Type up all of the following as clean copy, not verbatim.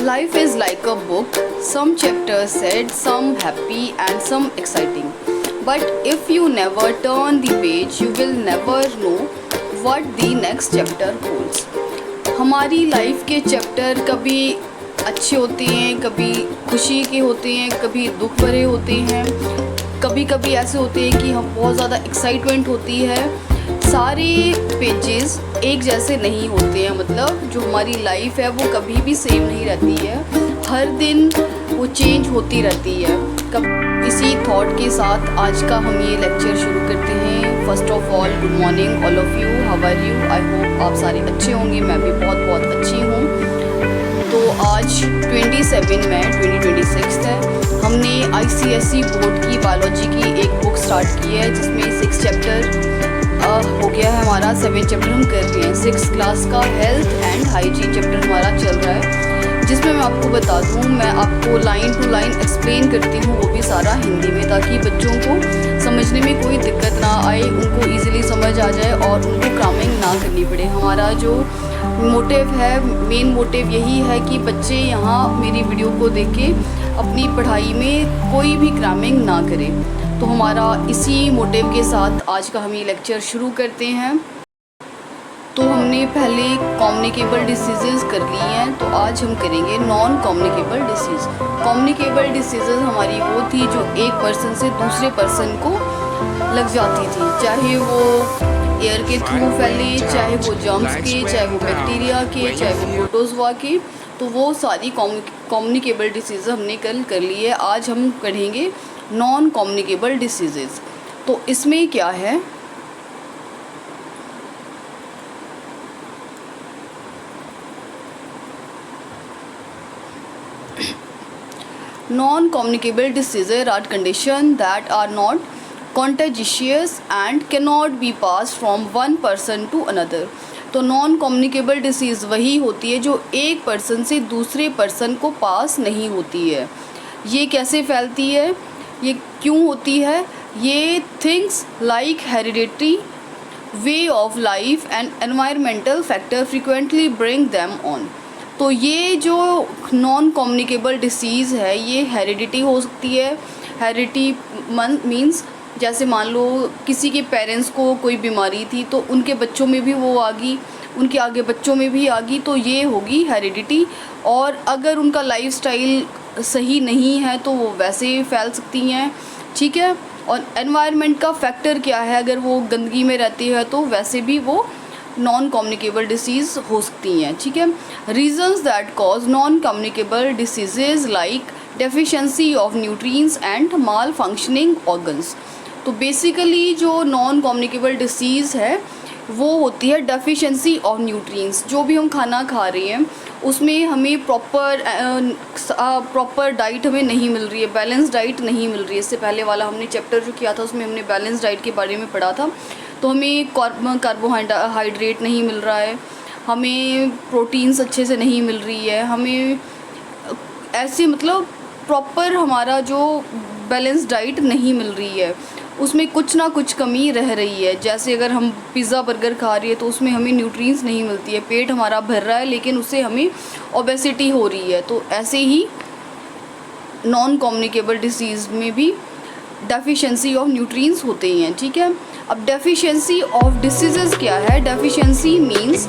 Life is like a book, some chapters sad, some happy and some exciting. But if you never turn the page, you will never know what the next chapter holds. हमारी life के chapter कभी अच्छे होते हैं, कभी खुशी के होते हैं, कभी दुख भरे होते हैं, कभी कभी ऐसे होते हैं कि हम बहुत ज़्यादा एक्साइटमेंट होती है। सारे पेजेस एक जैसे नहीं होते हैं, मतलब जो हमारी लाइफ है वो कभी भी सेम नहीं रहती है, हर दिन वो चेंज होती रहती है। इसी थॉट के साथ आज का हम ये लेक्चर शुरू करते हैं। First of all good morning all of you, how are you? I hope आप सारे अच्छे होंगे, मैं भी बहुत बहुत अच्छी हूँ। तो आज 27 मई 2026 है। हमने ICSE बोर्ड की बायोलॉजी की एक बुक स्टार्ट की है जिसमें 6 चैप्टर हो गया है हमारा, 7 चैप्टर हम कर रहे हैं। 6th क्लास का हेल्थ एंड हाइजीन चैप्टर हमारा चल रहा है, जिसमें मैं आपको बता दूँ, मैं आपको लाइन टू लाइन एक्सप्लेन करती हूँ, वो भी सारा हिंदी में, ताकि बच्चों को समझने में कोई दिक्कत ना आए, उनको ईज़िली समझ आ जाए और उनको क्रामिंग ना करनी पड़े। हमारा जो मोटिव है, मेन मोटिव यही है कि बच्चे यहाँ मेरी वीडियो को देख के अपनी पढ़ाई में कोई भी क्रामिंग ना करें। तो हमारा इसी मोटिव के साथ आज का हम ये लेक्चर शुरू करते हैं। तो हमने पहले कम्युनिकेबल डिसीज़ेज़ कर लिए हैं, तो आज हम करेंगे non communicable disease. Communicable diseases हमारी वो थी जो एक पर्सन से दूसरे पर्सन को लग जाती थी, चाहे वो एयर के थ्रू फैले, चाहे वो जर्म्स के, चाहे वो बैक्टीरिया के, चाहे वो प्रोटोजोआ के। तो वो सारी कम्युनिकेबल डिसीज़ हमने कल कर ली है। आज हम पढ़ेंगे नॉन कम्युनिकेबल डिसीज़ेज़। तो इसमें क्या है, non-communicable diseases are conditions that are not contagious and cannot be passed from one person to another। तो नॉन कम्युनिकेबल डिसीज़ वही होती है जो एक पर्सन से दूसरे पर्सन को पास नहीं होती है। ये कैसे फैलती है, ये क्यों होती है? ये things like hereditary, way of life and environmental factor frequently bring them on. तो ये जो नॉन कम्युनिकेबल डिसीज़ है ये हेरिडिटी हो सकती है। हेरिडिटी मीन्स जैसे मान लो किसी के पेरेंट्स को कोई बीमारी थी तो उनके बच्चों में भी वो आ गई, उनके आगे बच्चों में भी आ गई, तो ये होगी हेरिडिटी। और अगर उनका लाइफस्टाइल सही नहीं है तो वो वैसे ही फैल सकती हैं, ठीक है। और एनवायरनमेंट का फैक्टर क्या है, अगर वो गंदगी में रहती है तो वैसे भी वो नॉन कम्युनिकेबल डिसीज़ हो सकती हैं, ठीक है। Reasons that cause non communicable diseases like deficiency of nutrients and mall functioning organs. तो बेसिकली जो नॉन कम्युनिकेबल डिसीज़ है वो होती है डेफिशिएंसी ऑफ न्यूट्रिएंट्स। जो भी हम खाना खा रहे हैं उसमें हमें प्रॉपर डाइट हमें नहीं मिल रही है, बैलेंस डाइट नहीं मिल रही है। इससे पहले वाला हमने चैप्टर जो किया था उसमें हमने बैलेंस डाइट के बारे में पढ़ा था। तो हमें कार्बोहाइड्रेट नहीं मिल रहा है, हमें प्रोटीन्स अच्छे से नहीं मिल रही है, हमें ऐसे मतलब प्रॉपर हमारा जो बैलेंस डाइट नहीं मिल रही है, उसमें कुछ ना कुछ कमी रह रही है। जैसे अगर हम पिज़्ज़ा बर्गर खा रही है तो उसमें हमें न्यूट्रिएंट्स नहीं मिलती है, पेट हमारा भर रहा है लेकिन उससे हमें ओबेसिटी हो रही है। तो ऐसे ही नॉन कम्युनिकेबल डिसीज़ में भी डेफिशिएंसी ऑफ न्यूट्रिएंट्स होते हैं, ठीक है। अब डेफिशिएंसी ऑफ डिसीजेज़ क्या है? Deficiency means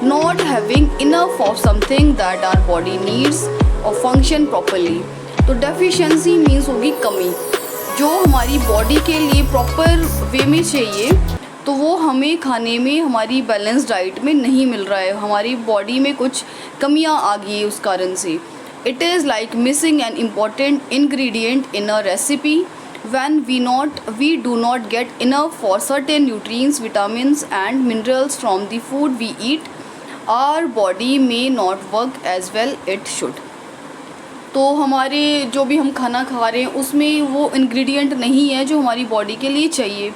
not having enough of something that our body needs और फंक्शन प्रॉपरली। तो डेफिशिएंसी मीन्स होगी कमी, जो हमारी बॉडी के लिए प्रॉपर वे में चाहिए तो वो हमें खाने में हमारी बैलेंस डाइट में नहीं मिल रहा है, हमारी बॉडी में कुछ कमियां आ गई है उस कारण से। It is like missing an important ingredient in a recipe when we do not get enough for certain nutrients, vitamins and minerals from the food we eat, our body may not work as well it should। तो हमारे जो भी हम खाना खा रहे हैं उसमें वो इंग्रेडिएंट नहीं है जो हमारी बॉडी के लिए चाहिए,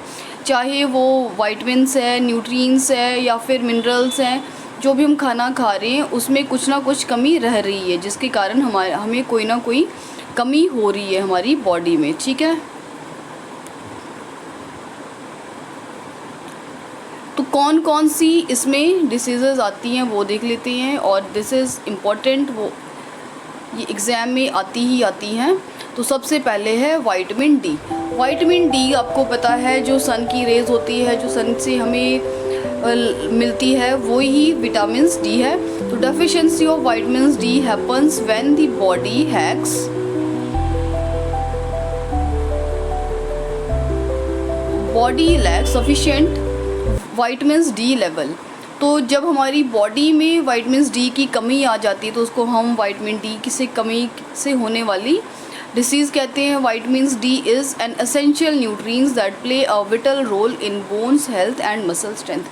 चाहे वो वाइटमिन्स है, न्यूट्रिएंट्स है या फिर मिनरल्स हैं। जो भी हम खाना खा रहे हैं उसमें कुछ ना कुछ कमी रह रही है, जिसके कारण हमें कोई ना कोई कमी हो रही है हमारी बॉडी में, ठीक है। तो कौन कौन सी इसमें डिसीज़ेज़ आती हैं वो देख लेते हैं, और दिस इज़ इम्पॉर्टेंट। वो ये एग्ज़ाम में आती ही आती हैं। तो सबसे पहले है विटामिन डी। विटामिन डी आपको पता है जो सन की रेज़ होती है, जो सन से हमें मिलती है, वो ही विटामिन डी है। तो deficiency of vitamin D happens when the body hacks body lakhs sufficient vitamin D level. तो जब हमारी बॉडी में विटामिन डी की कमी आ जाती है तो उसको हम विटामिन डी की से कमी से होने वाली डिसीज़ कहते हैं। Vitamin D is an essential nutrients that play a vital role in bones health and muscle strength.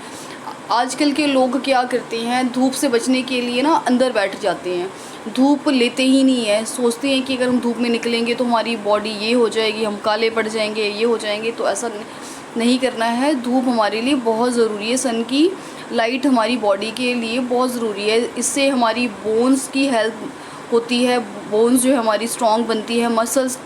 आजकल के लोग क्या करते हैं, धूप से बचने के लिए ना अंदर बैठ जाते हैं, धूप लेते ही नहीं है, सोचते हैं कि अगर हम धूप में निकलेंगे तो हमारी बॉडी ये हो जाएगी, हम काले पड़ जाएंगे, ये हो जाएंगे। तो ऐसा नहीं करना है। धूप हमारे लिए बहुत ज़रूरी है, सन की लाइट हमारी बॉडी के लिए बहुत ज़रूरी है। इससे हमारी बोन्स की हेल्प होती है, बोन्स जो है हमारी स्ट्रॉन्ग बनती है, मसल्स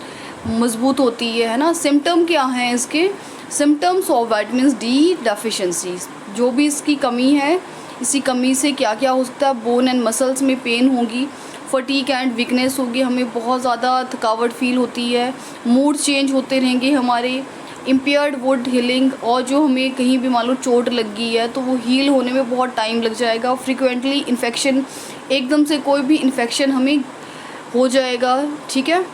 मजबूत होती है ना। सिम्टम क्या हैं इसके? Symptoms of vitamin D deficiency, जो भी इसकी कमी है, इसी कमी से क्या क्या हो सकता है? बोन एंड मसल्स में पेन होगी, फटीग एंड वीकनेस होगी, हमें बहुत ज़्यादा थकावट फील होती है, मूड चेंज होते रहेंगे हमारे, इम्पेयर्ड वुड हीलिंग, और जो हमें कहीं भी मान लो चोट लग गई है तो वो हील होने में बहुत टाइम लग जाएगा। फ्रिक्वेंटली इन्फेक्शन, एकदम से कोई भी इन्फेक्शन हमें हो जाएगा, ठीक है।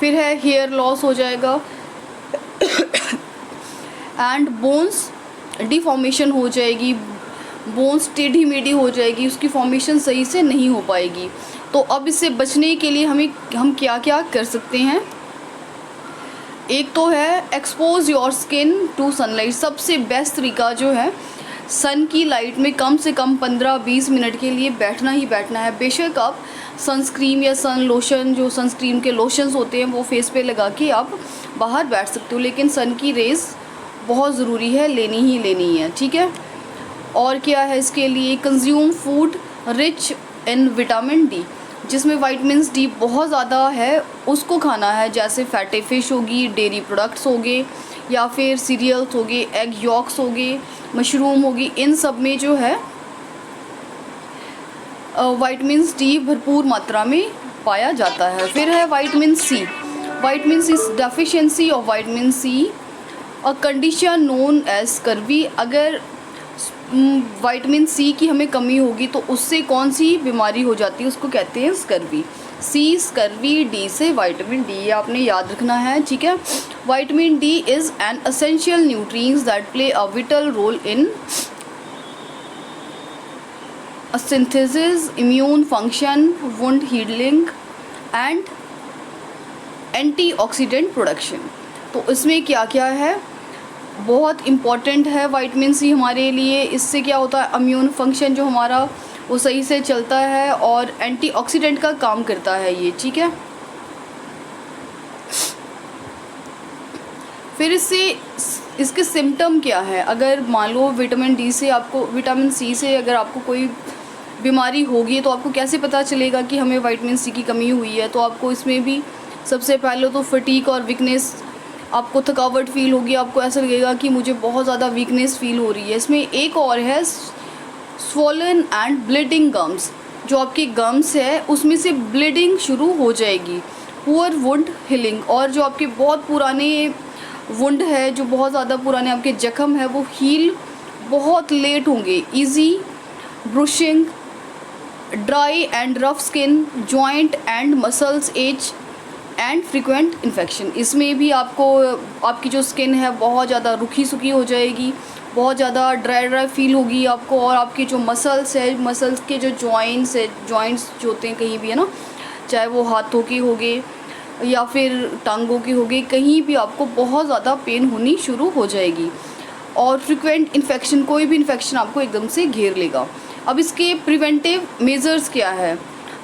फिर है हेयर लॉस हो जाएगा एंड बोन्स डिफॉर्मेशन हो जाएगी, बोन्स टेढ़ी मेढ़ी हो जाएगी, उसकी फॉर्मेशन सही से नहीं हो पाएगी। तो अब इससे बचने के लिए हम क्या क्या कर सकते हैं? एक तो है expose your skin to sunlight. सबसे बेस्ट तरीका जो है, सन की लाइट में कम से कम 15-20 मिनट के लिए बैठना ही बैठना है। बेशक आप सनस्क्रीन या सन लोशन, जो सनस्क्रीन के लोशंस होते हैं वो फेस पे लगा के आप बाहर बैठ सकते हो, लेकिन सन की रेज़ बहुत ज़रूरी है, लेनी ही लेनी है, ठीक है। और क्या है इसके लिए? Consume food rich in vitamin D, जिसमें विटामिन डी बहुत ज़्यादा है उसको खाना है, जैसे फैटी फ़िश होगी, डेयरी प्रोडक्ट्स हो गए, या फिर सीरियल्स हो गए, एग यॉक्स हो गए, मशरूम होगी, इन सब में जो है विटामिन डी भरपूर मात्रा में पाया जाता है। फिर है vitamin C. Vitamin C deficiency of vitamin C a condition known as scurvy. अगर विटामिन सी की हमें कमी होगी तो उससे कौन सी बीमारी हो जाती है, उसको कहते हैं स्कर्वी। सी स्कर्वी, डी से विटामिन डी, ये आपने याद रखना है, ठीक है। Vitamin D is an essential nutrients that play a vital role in synthesis, immune function, wound healing and antioxidant production. तो इसमें क्या क्या है? बहुत इम्पॉर्टेंट है विटामिन सी हमारे लिए। इससे क्या होता है, इम्यून फंक्शन जो हमारा वो सही से चलता है और एंटीऑक्सीडेंट का काम करता है ये, ठीक है। फिर इसके सिम्टम क्या है? अगर मान लो विटामिन डी से आपको, विटामिन सी से अगर आपको कोई बीमारी होगी तो आपको कैसे पता चलेगा कि हमें विटामिन सी की कमी हुई है? तो आपको इसमें भी सबसे पहले तो फटीग और वीकनेस, आपको थकावट फील होगी, आपको ऐसा लगेगा कि मुझे बहुत ज़्यादा वीकनेस फील हो रही है। इसमें एक और है स्वॉलन एंड ब्लीडिंग गम्स, जो आपके गम्स है उसमें से ब्लीडिंग शुरू हो जाएगी। पुअर वुंड हीलिंग, और जो आपके बहुत पुराने वुंड है, जो बहुत ज़्यादा पुराने आपके जख्म है, वो हील बहुत लेट होंगे। Easy bruising, dry and rough skin, joint and muscles ache and frequent infection. इसमें भी आपको आपकी जो स्किन है बहुत ज़्यादा रुखी सुखी हो जाएगी, बहुत ज़्यादा ड्राई फील होगी आपको, और आपके जो मसल्स है, मसल्स के जो जॉइंट्स है, जॉइंट्स जो होते हैं कहीं भी, है ना, चाहे वो हाथों के हो गए या फिर टांगों के हो गए, कहीं भी आपको बहुत ज़्यादा पेन होनी शुरू हो जाएगी। और फ्रीक्वेंट इन्फेक्शन, कोई भी इन्फेक्शन आपको एकदम से घेर लेगा। अब इसके प्रिवेंटिव मेजर्स क्या है?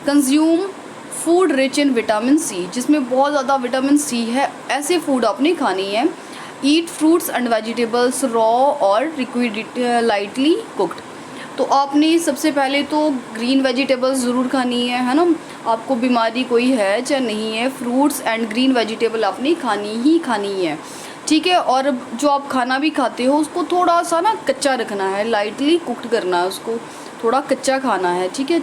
Consume food rich in vitamin C, जिसमें बहुत ज़्यादा विटामिन सी है, ऐसे फूड आपने खानी है। ईट फ्रूट्स एंड वेजिटेबल्स रॉ और लिक्विड लाइटली कुक्ड। तो आपने सबसे पहले तो ग्रीन वेजिटेबल्स ज़रूर खानी है ना, आपको बीमारी कोई है चाहे नहीं है, फ्रूट्स एंड ग्रीन वेजिटेबल आपने खानी ही खानी है, ठीक है। और जो आप खाना भी खाते हो उसको थोड़ा सा ना कच्चा रखना है, लाइटली कुक्ड करना है, उसको थोड़ा कच्चा खाना है, ठीक है।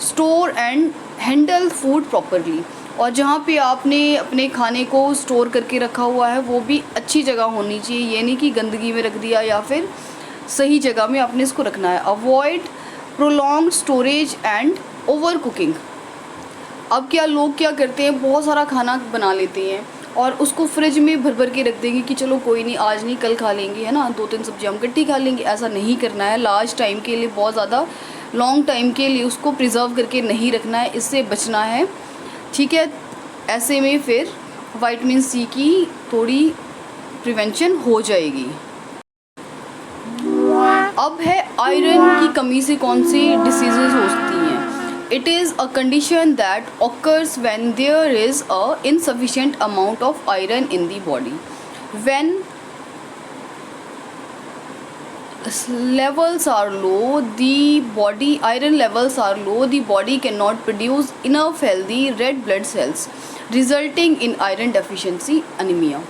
Store and handle food properly, और जहाँ पे आपने अपने खाने को स्टोर करके रखा हुआ है वो भी अच्छी जगह होनी चाहिए, ये नहीं कि गंदगी में रख दिया, या फिर सही जगह में आपने इसको रखना है। Avoid prolong storage and over cooking. अब क्या लोग क्या करते हैं, बहुत सारा खाना बना लेते हैं और उसको फ्रिज में भर भर के रख देंगे कि चलो कोई नहीं, आज नहीं कल खा लेंगे, है ना, 2-3 सब्जियाँ हम इकट्ठी खा लेंगे। ऐसा नहीं करना है, लार्ज टाइम के लिए, बहुत ज़्यादा लॉन्ग टाइम के लिए उसको प्रिजर्व करके नहीं रखना है, इससे बचना है, ठीक है। ऐसे में फिर विटामिन सी की थोड़ी प्रिवेंशन हो जाएगी। अब है आयरन की कमी से कौन सी डिसीजेज होती हैं। It is a condition that occurs when there is a insufficient amount of iron in the body. When levels are low, the body iron levels are low, the body cannot produce enough healthy red blood cells, resulting in iron deficiency anemia.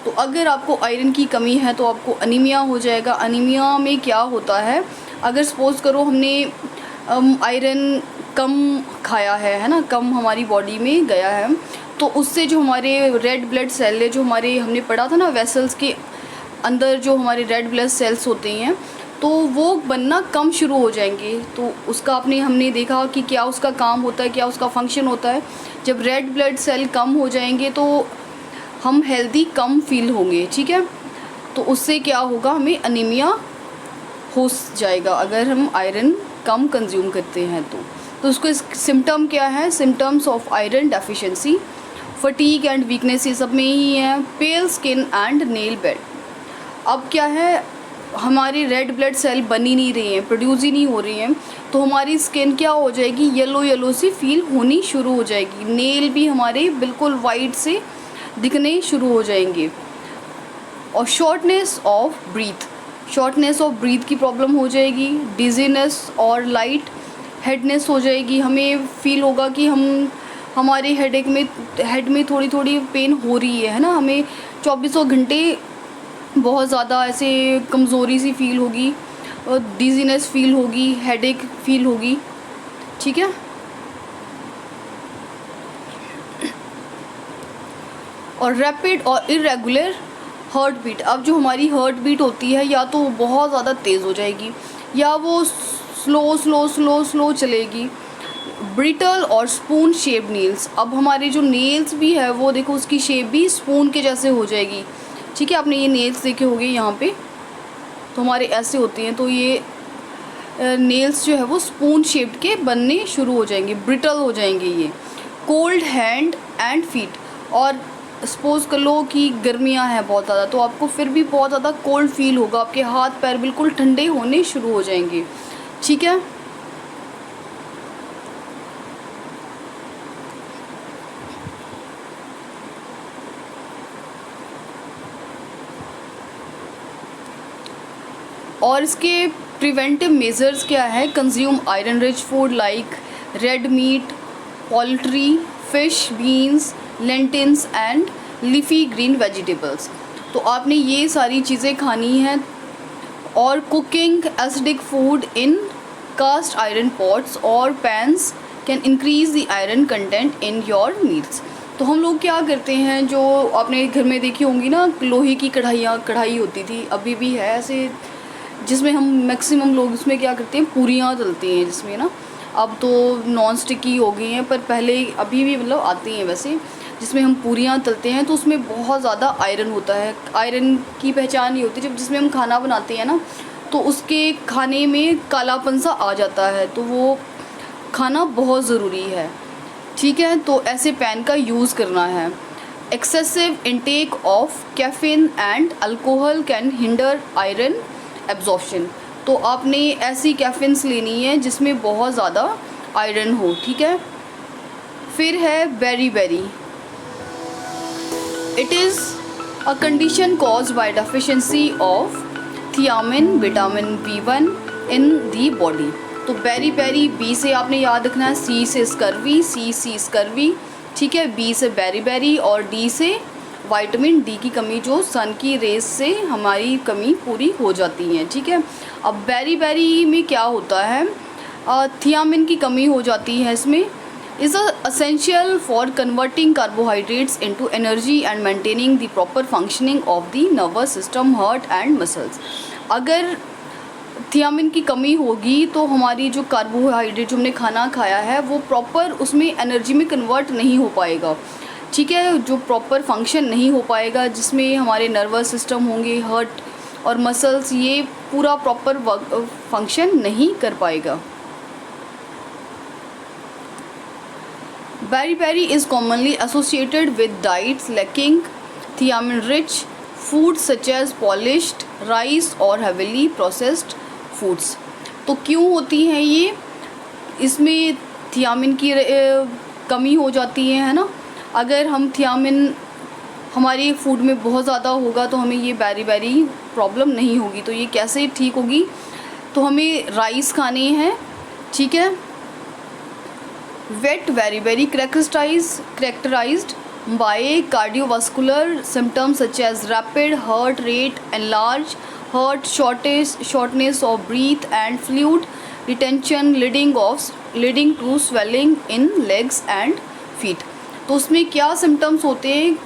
तो अगर आपको iron की कमी है तो आपको anaemia हो जाएगा। अनीमिया में क्या होता है, अगर सपोज़ करो हमने आयरन कम खाया है ना, कम हमारी बॉडी में गया है, तो उससे जो हमारे रेड ब्लड सेल है, जो हमारे हमने पढ़ा था ना वेसल्स के अंदर जो हमारे रेड ब्लड सेल्स होते हैं, तो वो बनना कम शुरू हो जाएंगे। तो उसका हमने देखा कि क्या उसका काम होता है, क्या उसका फंक्शन होता है। जब रेड ब्लड सेल कम हो जाएंगे तो हम हेल्दी कम फील होंगे, ठीक है। तो उससे क्या होगा, हमें अनीमिया हो जाएगा अगर हम आयरन कम कंज्यूम करते हैं तो उसको सिम्टम क्या है, symptoms of iron deficiency, fatigue and weakness, ये सब में ही है। पेल स्किन एंड नेल बेड। अब क्या है, हमारी रेड ब्लड सेल बन ही नहीं रही हैं, प्रोड्यूस ही नहीं हो रही हैं, तो हमारी स्किन क्या हो जाएगी, येलो येलो सी फील होनी शुरू हो जाएगी। नेल भी हमारे बिल्कुल वाइट से दिखने शुरू हो जाएंगे। और शॉर्टनेस ऑफ ब्रीथ की प्रॉब्लम हो जाएगी। डिजीनेस और लाइट हेडनेस हो जाएगी। हमें फील होगा कि हमारे हेड में थोड़ी थोड़ी पेन हो रही है ना, हमें 24 घंटे बहुत ज़्यादा ऐसे कमज़ोरी सी फील होगी, और डिजीनेस फील होगी, हेडेक फील होगी, ठीक है। और रैपिड और इरेगुलर हार्ट बीट। अब जो हमारी हार्ट बीट होती है, या तो बहुत ज़्यादा तेज़ हो जाएगी या वो स्लो चलेगी। ब्रिटल और स्पून शेप नेल्स। अब हमारे जो नेल्स भी है वो देखो, उसकी शेप भी स्पून के जैसे हो जाएगी, ठीक है। आपने ये नेल्स देखे होंगे यहाँ पे, तो हमारे ऐसे होते हैं, तो ये नेल्स जो है वो स्पून शेप्ड के बनने शुरू हो जाएंगे, ब्रिटल हो जाएंगे ये। Cold hand and feet. और सपोज़ कर लो कि गर्मियाँ हैं बहुत ज़्यादा, तो आपको फिर भी बहुत ज़्यादा कोल्ड फील होगा, आपके हाथ पैर बिल्कुल ठंडे होने शुरू हो जाएंगे, ठीक है। और इसके प्रिवेंटिव मेजर्स क्या है, consume iron rich food like red meat, poultry, fish, beans, lentils and leafy green vegetables. तो आपने ये सारी चीज़ें खानी हैं। और cooking acidic food in cast iron pots और pans can increase the iron content in your meals. तो हम लोग क्या करते हैं, जो आपने घर में देखी होंगी ना, लोहे की कढ़ाई होती थी, अभी भी है ऐसे, जिसमें हम मैक्सिमम लोग उसमें क्या करते हैं, पूरियाँ तलते हैं जिसमें ना। अब तो नॉन स्टिकी हो गई हैं, पर पहले अभी भी मतलब आती हैं वैसे, जिसमें हम पूरियाँ तलते हैं, तो उसमें बहुत ज़्यादा आयरन होता है। आयरन की पहचान ये होती है, जब जिसमें हम खाना बनाते हैं ना, तो उसके खाने में कालापन सा आ जाता है, तो वो खाना बहुत ज़रूरी है, ठीक है। तो ऐसे पैन का यूज़ करना है। Excessive intake of caffeine and alcohol can hinder iron absorption. तो आपने ऐसी कैफिन्स लेनी है जिसमें बहुत ज़्यादा आयरन हो, ठीक है। फिर है बेरी। It is a condition caused by deficiency of thiamine, vitamin B1 in the body. तो बेरी, बी से आपने याद रखना है, सी से स्कर्वी, सी स्कर्वी, ठीक है। बी से बेरी और डी से विटामिन डी की कमी, जो सन की रेस से हमारी कमी पूरी हो जाती है, ठीक है। अब बेरी में क्या होता है, थियामिन की कमी हो जाती है इसमें, is essential for converting carbohydrates into energy and maintaining the proper functioning of the nervous system, heart and muscles. अगर थियामिन की कमी होगी तो हमारी जो कार्बोहाइड्रेट जो हमने खाना खाया है वो प्रॉपर उसमें एनर्जी में कन्वर्ट नहीं हो पाएगा, ठीक है, जो प्रॉपर फंक्शन नहीं हो पाएगा, जिसमें हमारे नर्वस सिस्टम होंगे, हार्ट और मसल्स, ये पूरा प्रॉपर फंक्शन नहीं कर पाएगा। Berry is commonly associated with diets lacking thiamine rich food such as polished rice और हेविली प्रोसेस्ड फूड्स। तो क्यों होती हैं ये, इसमें थियामिन की कमी हो जाती है ना। अगर हम थियामिन हमारे फूड में बहुत ज़्यादा होगा तो हमें ये बेरी प्रॉब्लम नहीं होगी। तो ये कैसे ठीक होगी, तो हमें राइस खाने हैं, ठीक है। Wet berry characterized by cardiovascular symptoms such as rapid heart rate, enlarged heart, shortness of breath and fluid retention leading to swelling in legs and feet। तो उसमें क्या सिम्टम्स होते हैं,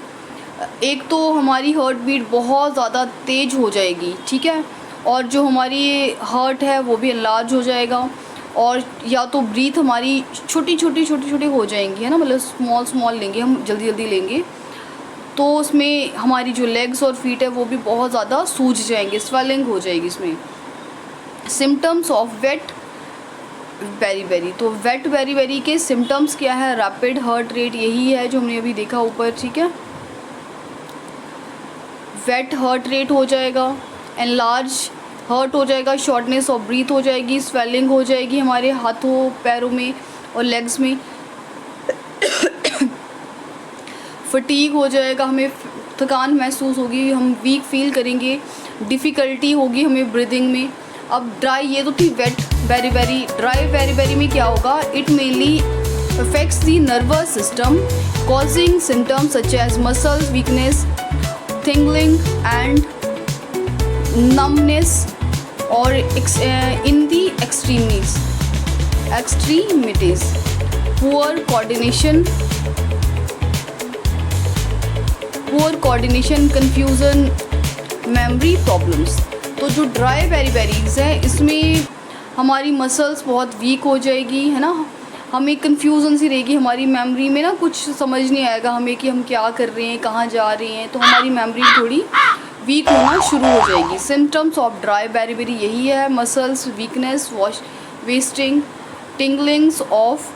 एक तो हमारी हार्ट बीट बहुत ज़्यादा तेज़ हो जाएगी, ठीक है, और जो हमारी हार्ट है वो भी एनलार्ज हो जाएगा, और या तो ब्रीथ हमारी छोटी हो जाएंगी, है ना, मतलब स्मॉल लेंगे हम, जल्दी लेंगे, तो उसमें हमारी जो लेग्स और फीट है वो भी बहुत ज़्यादा सूज जाएंगे, स्वेलिंग हो जाएगी इसमें। सिम्टम्स ऑफ वेट बेरी, तो वेट बेरी के सिम्टम्स क्या है, रैपिड हार्ट रेट, यही है जो हमने अभी देखा ऊपर, ठीक है, वेट हार्ट रेट हो जाएगा, एनलार्ज हर्ट हो जाएगा, शॉर्टनेस ऑफ ब्रीथ हो जाएगी, स्वेलिंग हो जाएगी हमारे हाथों पैरों में और लेग्स में, फटीग हो जाएगा, हमें थकान महसूस होगी, हम वीक फील करेंगे, डिफ़िकल्टी होगी हमें ब्रीदिंग में। अब ड्राई, ये तो थी वेट बेरी, ड्राई बेरी में क्या होगा, it mainly affects the nervous system causing symptoms such as muscles weakness, tingling and numbness or in the extremities, poor coordination, confusion, memory problems। तो जो ड्राई बेरीज है इसमें हमारी मसल्स बहुत week हो जाएगी, है ना, हमें कन्फ्यूज़न सी रहेगी, हमारी मेमोरी में ना कुछ समझ नहीं आएगा हमें कि हम क्या कर रहे हैं, कहाँ जा रहे हैं, तो हमारी मेमोरी थोड़ी वीक होना शुरू हो जाएगी। सिम्टम्स ऑफ ड्राई बेरी यही है, muscles weakness, wasting, tinglings of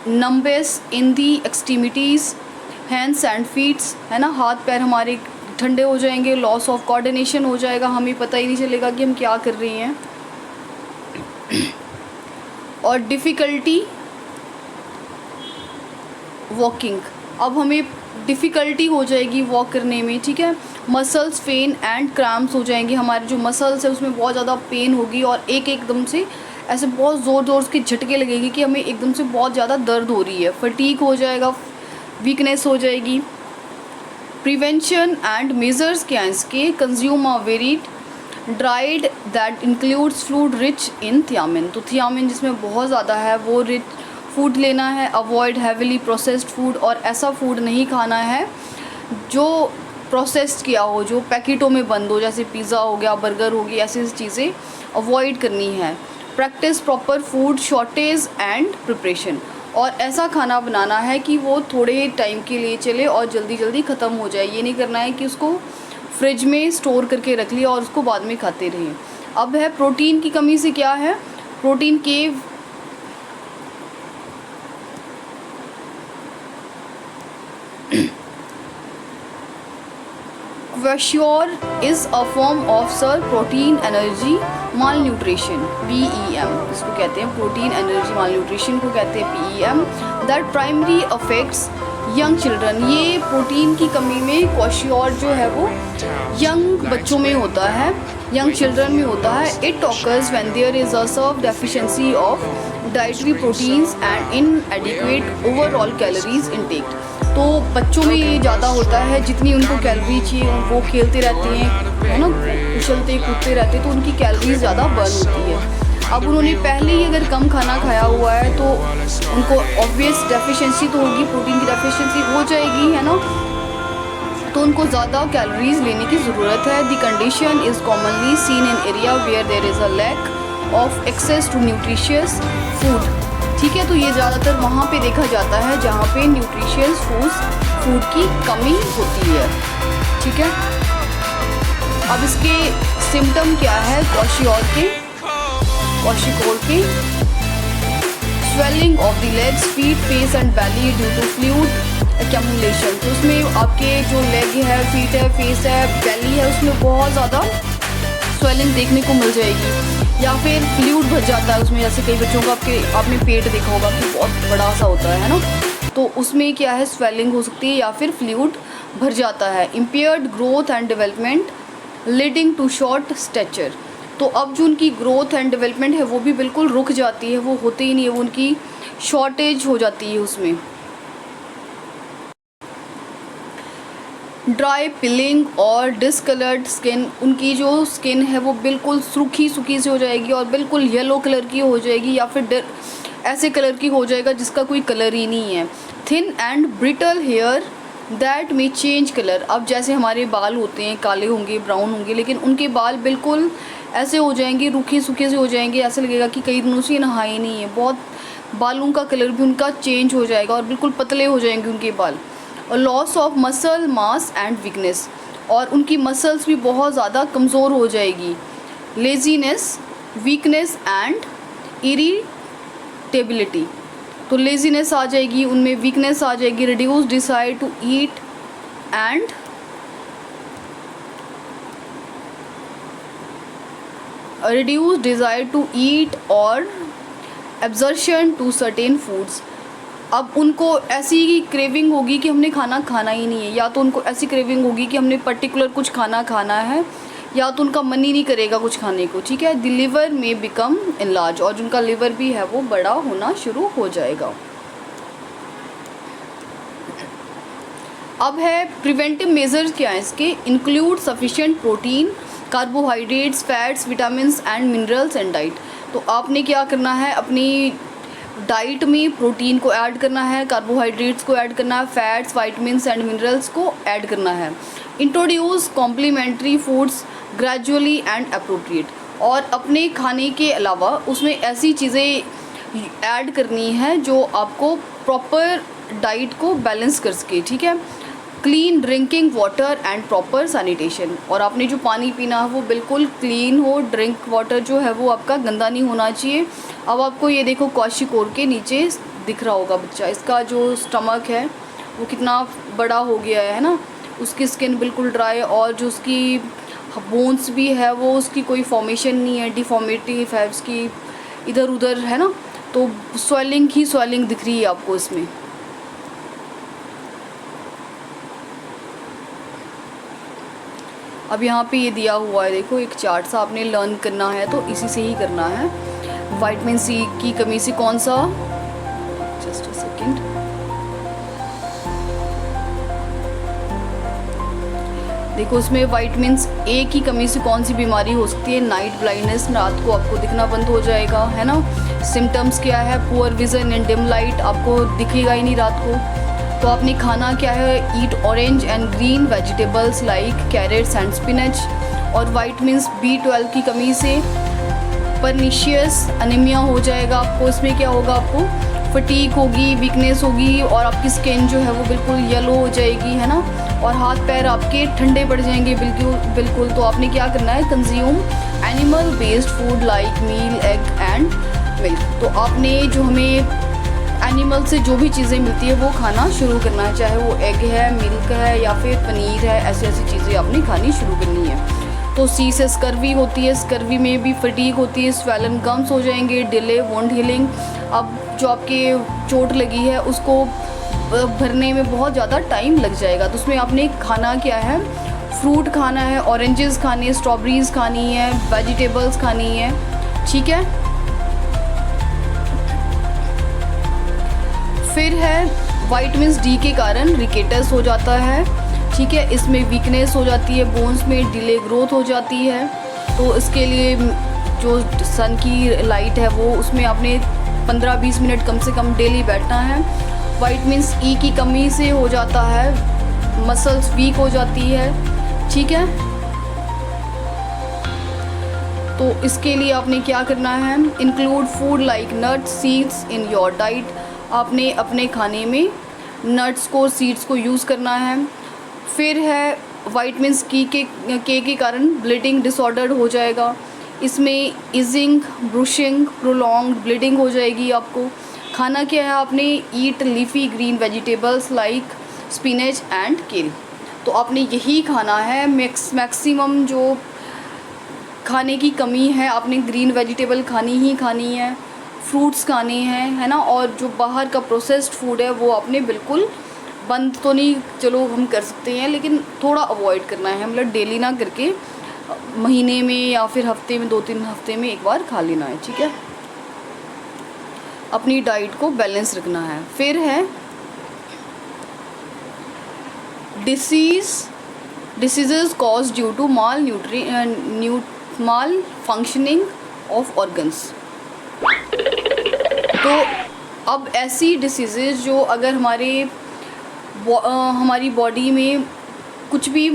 numbness in the extremities, hands and feets, है ना, हाथ पैर हमारे ठंडे हो जाएंगे, लॉस ऑफ कोऑर्डिनेशन हो जाएगा, हमें पता ही नहीं चलेगा कि हम क्या कर रहे हैं, और डिफ़िकल्टी वॉकिंग, अब हमें डिफ़िकल्टी हो जाएगी वॉक करने में, ठीक है, मसल्स पेन एंड क्रैम्प्स हो जाएंगे, हमारे जो मसल्स है उसमें बहुत ज़्यादा पेन होगी और एकदम से ऐसे बहुत ज़ोर के झटके लगेगी कि हमें एकदम से बहुत ज़्यादा दर्द हो रही है, फटीग हो जाएगा, वीकनेस हो जाएगी। प्रिवेंशन एंड मेजर्स क्या हैं इसके, consume a varied dried that includes food rich in thiamine, तो थियामिन जिसमें बहुत ज़्यादा है वो रिच फूड लेना है, अवॉइड हैविली प्रोसेस्ड फूड, और ऐसा फूड नहीं खाना है जो प्रोसेस्ड किया हो, जो पैकेटों में बंद हो, जैसे पिज़्ज़ा हो गया, बर्गर हो गया, ऐसी चीज़ें अवॉइड करनी है। Practice proper food shortage and preparation, और ऐसा खाना बनाना है कि वो थोड़े टाइम के लिए चले और जल्दी ख़त्म हो जाए, ये नहीं करना है कि उसको फ्रिज में स्टोर करके रख लिया और उसको बाद में खाते रहें। अब है प्रोटीन की कमी से क्या है, प्रोटीन के kwashiorkor is a form of severe protein energy malnutrition, PEM, इसको कहते हैं प्रोटीन एनर्जी माल न्यूट्रिशन को कहते हैं PEM, that primary affects young children. ये प्रोटीन की कमी में क्वेश्योर जो है वो यंग बच्चों में होता है, यंग चिल्ड्रन में होता है। It occurs when there is a severe deficiency of dietary proteins and inadequate overall calories intake. तो बच्चों में ये ज़्यादा होता है, जितनी उनको कैलोरी चाहिए, वो खेलते रहते हैं, है ना, उछलते कूदते रहते हैं, तो उनकी कैलोरीज ज़्यादा बर्न होती है। अब उन्होंने पहले ही अगर कम खाना खाया हुआ है तो उनको ऑब्वियस डेफिशिएंसी तो होगी, प्रोटीन की डेफिशिएंसी हो जाएगी, है ना। तो उनको ज़्यादा कैलोरीज लेने की ज़रूरत है। The condition is commonly seen in area where there is a lack of access to nutritious food. ठीक है, तो ये ज़्यादातर वहाँ पे देखा जाता है जहाँ पे न्यूट्रिशियस फूड की कमी होती है। ठीक है, अब इसके सिम्टम क्या है क्वाशियोर के swelling of the legs, feet, face and belly due to fluid accumulation. तो उसमें आपके जो लेग है, फीट है, फेस है, बैली है, उसमें बहुत ज़्यादा स्वेलिंग देखने को मिल जाएगी, या फिर फ्लूइड भर जाता है उसमें। जैसे कई बच्चों का आपने पेट देखा होगा कि बहुत बड़ा सा होता है ना, तो उसमें क्या है स्वेलिंग हो सकती है या फिर फ्लूइड भर जाता है। Impaired growth and development leading to short stature. तो अब जो उनकी ग्रोथ एंड डेवलपमेंट है वो भी बिल्कुल रुक जाती है, वो होते ही नहीं है, वो उनकी शॉर्टेज हो जाती है उसमें। ड्राई पिलिंग और डिसकलर्ड स्किन, उनकी जो स्किन है वो बिल्कुल सूखी सी हो जाएगी और बिल्कुल येलो कलर की हो जाएगी, या फिर ऐसे कलर की हो जाएगा जिसका कोई कलर ही नहीं है। Thin and brittle hair that may change colour. अब जैसे हमारे बाल होते हैं, काले होंगे, ब्राउन होंगे, लेकिन उनके बाल बिल्कुल ऐसे हो जाएंगे, रूखे सूखे से हो जाएंगे, ऐसे लगेगा कि कई दिनों से नहाए नहीं है। बहुत बालों का कलर भी उनका चेंज हो जाएगा और बिल्कुल पतले हो जाएंगे उनके बाल। और loss of muscle mass and weakness, और उनकी मसल्स भी बहुत ज़्यादा कमज़ोर हो जाएगी। लेजीनेस, वीकनेस एंड इरिटेबिलिटी, तो लेजीनेस आ जाएगी उनमें, वीकनेस आ जाएगी। Reduce desire to eat and reduce desire to eat और एब्जर्शन टू सर्टेन फूड्स। अब उनको ऐसी क्रेविंग होगी कि हमने खाना ही नहीं है, या तो उनको ऐसी क्रेविंग होगी कि हमने पर्टिकुलर कुछ खाना है, या तो उनका मन ही नहीं करेगा कुछ खाने को। ठीक है, द लिवर में बिकम इनलार्ज, और जिनका लिवर भी है वो बड़ा होना शुरू हो जाएगा। अब है प्रिवेंटिव मेजर्स क्या है इसके। Include sufficient protein, carbohydrates, fats, vitamins and minerals and diet. तो आपने क्या करना है, अपनी डाइट में प्रोटीन को ऐड करना है, कार्बोहाइड्रेट्स को ऐड करना है, फैट्स, विटामिन्स एंड मिनरल्स को ऐड करना है। Introduce complementary foods gradually and appropriate, और अपने खाने के अलावा उसमें ऐसी चीज़ें ऐड करनी है जो आपको प्रॉपर डाइट को बैलेंस कर सके। ठीक है, clean drinking water and proper sanitation, और आपने जो पानी पीना है वो बिल्कुल क्लीन हो, ड्रिंक वाटर जो है वो आपका गंदा नहीं होना चाहिए। अब आपको ये देखो क्वाशियोर के नीचे दिख रहा होगा बच्चा, इसका जो स्टमक है वो कितना बड़ा हो गया है ना, उसकी स्किन बिल्कुल ड्राई, और जो उसकी बोन्स भी है वो उसकी कोई फॉर्मेशन नहीं है, डिफॉर्मिटी है उसकी इधर उधर, है ना। तो स्वेलिंग ही स्वेलिंग दिख रही है आपको इसमें। अब यहाँ पे ये दिया हुआ है, देखो एक चार्ट सा आपने लर्न करना है तो इसी से ही करना है। विटामिन सी की कमी से कौन सा, जस्ट अ सेकेंड, देखो इसमें विटामिन ए की कमी से कौन सी बीमारी हो सकती है। नाइट ब्लाइंडनेस, रात को आपको दिखना बंद हो जाएगा, है ना। सिम्टम्स क्या है, poor vision in dim light, आपको दिखेगा ही नहीं रात को। तो आपने खाना क्या है, eat orange and green vegetables like carrots and spinach. और विटामिन B12 की कमी से परनीशियस अनीमिया हो जाएगा आपको। इसमें क्या होगा, आपको फटीक होगी, वीकनेस होगी, और आपकी स्किन जो है वो बिल्कुल येलो हो जाएगी, है ना। और हाथ पैर आपके ठंडे पड़ जाएंगे बिल्कुल। तो आपने क्या करना है, consume animal based food like meal, egg and milk. तो आपने जो हमें एनिमल से जो भी चीज़ें मिलती है वो खाना शुरू करना है, चाहे वो एग है, मिल्क है, या फिर पनीर है, ऐसी चीज़ें आपने खानी शुरू करनी है। तो सी से स्कर्वी होती है, स्कर्वी में भी फटीक होती है, स्वेलन गम्स हो जाएंगे, डिले वुंड हीलिंग। अब जो आपके चोट लगी है उसको भरने में बहुत ज़्यादा टाइम लग जाएगा। तो उसमें आपने खाना क्या है, फ्रूट खाना है, ऑरेंजेस खानी है, स्ट्रॉबेरीज़ खानी है, वेजिटेबल्स खानी है। ठीक है, फिर है विटामिन डी के कारण रिकेटस हो जाता है। ठीक है, इसमें वीकनेस हो जाती है, बोन्स में डिले ग्रोथ हो जाती है। तो इसके लिए जो सन की लाइट है वो उसमें आपने 15-20 मिनट कम से कम डेली बैठना है। विटामिन ई की कमी से हो जाता है, मसल्स वीक हो जाती है, ठीक है। तो इसके लिए आपने क्या करना है, include food like nuts seeds in your diet. आपने अपने खाने में नट्स को, सीड्स को यूज़ करना है। फिर है विटामिन के कारण ब्लीडिंग डिसऑर्डर हो जाएगा। इसमें इजिंग, ब्रुशिंग, प्रोलॉन्ग्ड ब्लीडिंग हो जाएगी आपको। खाना क्या है, आपने eat leafy green vegetables like spinach and kale. तो आपने यही खाना है। मैक्सिमम जो खाने की कमी है, आपने ग्रीन वेजिटेबल खानी ही खानी है, फ्रूट्स खाने हैं, है ना। और जो बाहर का प्रोसेस्ड फूड है वो आपने बिल्कुल बंद तो नहीं, चलो हम कर सकते हैं, लेकिन थोड़ा अवॉइड करना है। मतलब डेली ना करके महीने में या फिर हफ्ते में, 2-3 हफ्ते में एक बार खा लेना है, ठीक है। अपनी डाइट को बैलेंस रखना है। फिर है diseases cause due to malfunctioning of organs. तो अब ऐसी डिसीज़ेज़ जो अगर हमारी बॉडी में कुछ भी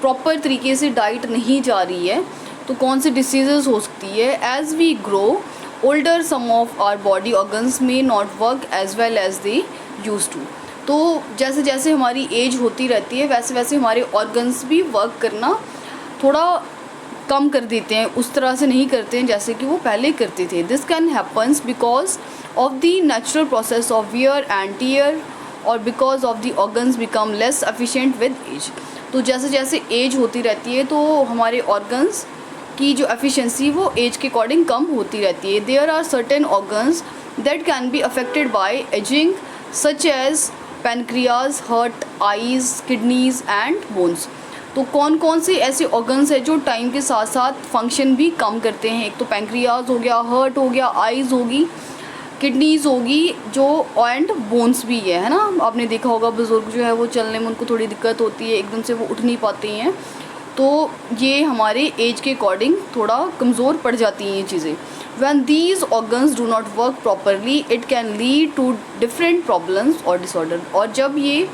प्रॉपर तरीके से डाइट नहीं जा रही है, तो कौन सी डिसीज़ेज़ हो सकती है। As we grow older some of our body organs may not work as well as they use to. तो जैसे जैसे हमारी एज होती रहती है वैसे वैसे हमारे ऑर्गन्स भी वर्क करना थोड़ा कम कर देते हैं, उस तरह से नहीं करते हैं जैसे कि वो पहले करते थे। This can happens because of the natural process of wear and tear और because of the organs become less efficient with age. तो जैसे जैसे एज होती रहती है तो हमारे ऑर्गन्स की जो एफिशिएंसी वो एज के अकॉर्डिंग कम होती रहती है। There are certain organs that can be affected by ageing such as pancreas, heart, eyes, kidneys and bones. तो कौन कौन से ऐसे ऑर्गन्स हैं जो टाइम के साथ साथ फंक्शन भी कम करते हैं। एक तो पैनक्रियाज हो गया, हार्ट हो गया, आईज़ होगी, किडनीज़ होगी, जो एंड बोन्स भी है ना। आपने देखा होगा बुज़ुर्ग जो है वो चलने में उनको थोड़ी दिक्कत होती है, एकदम से वो उठ नहीं पाते हैं, तो ये हमारे एज के अकॉर्डिंग थोड़ा कमज़ोर पड़ जाती हैं ये चीज़ें। When these organs do not work properly, it can lead to different problems or disorder। और जब ये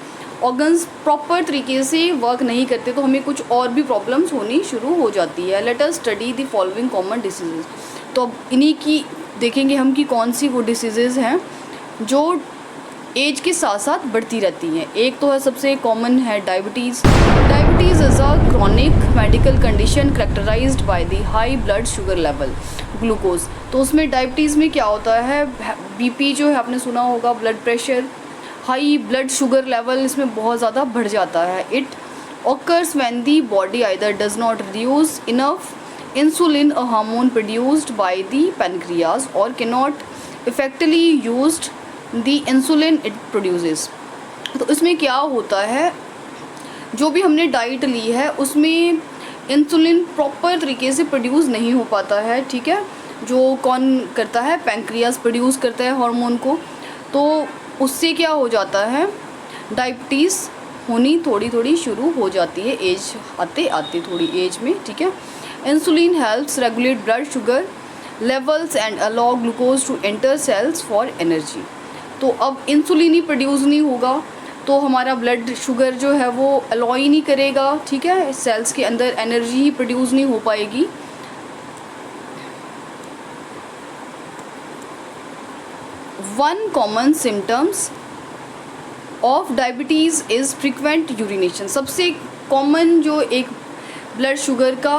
ऑर्गन्स प्रॉपर तरीके से वर्क नहीं करते तो हमें कुछ और भी प्रॉब्लम्स होनी शुरू हो जाती है। Let us study the following common diseases. तो अब इन्हीं की देखेंगे हम कि कौन सी वो डिसीजेज़ हैं जो एज के साथ साथ बढ़ती रहती हैं। एक तो है सबसे कॉमन है diabetes. Diabetes is a chronic medical condition characterised by the high blood sugar level glucose. तो उसमें डायबिटीज़ में क्या होता है, बीपी जो है आपने सुना होगा, blood pressure, high blood sugar level इसमें बहुत ज़्यादा बढ़ जाता है। It occurs when the body either does not reduce enough insulin, a hormone produced by the pancreas, और can not effectively used the insulin it produces. तो इसमें क्या होता है, जो भी हमने डाइट ली है उसमें इंसुलिन प्रॉपर तरीके से प्रोड्यूस नहीं हो पाता है, ठीक है। जो कौन करता है, पैनक्रियाज प्रोड्यूस करता है हार्मोन को। तो उससे क्या हो जाता है, डायबिटीज़ होनी थोड़ी थोड़ी शुरू हो जाती है एज आते आते, थोड़ी एज में, ठीक है। Insulin helps regulate blood sugar levels and allow glucose to enter cells for energy. तो अब इंसुलिन ही प्रोड्यूस नहीं होगा तो हमारा ब्लड शुगर जो है वो अलाउ ही नहीं करेगा, ठीक है, सेल्स के अंदर एनर्जी ही प्रोड्यूस नहीं हो पाएगी। One common symptoms of diabetes is frequent urination. सबसे कॉमन जो एक ब्लड शुगर का